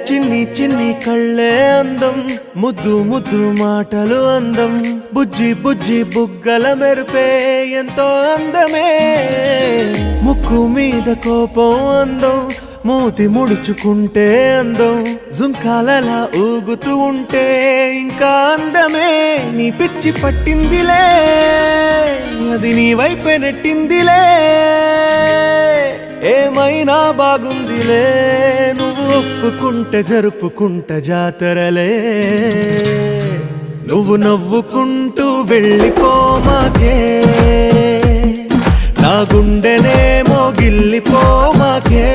చిన్ని చిన్ని కళ్ళే అందం, ముద్దు ముద్దు మాటలు అందం, బుజ్జి బుజ్జి బుగ్గల మెరుపే ఎంతో అందమే. ముక్కు మీద కోపం అందం, మూతి ముడుచుకుంటే అందం, జుంకాలలా ఊగుతూ ఉంటే ఇంకా అందమే. నీ పిచ్చి పట్టిందిలే, అది నీ వైపే నెట్టిందిలే. ఏమైనా బాగుందిలే, నువ్వు ఒప్పుకుంటే జరుపుకుంట జాతరలే. నువ్వు నవ్వుకుంటూ వెళ్ళిపోమాకే, నా గుండెనేమో గిల్లిపోమాకే.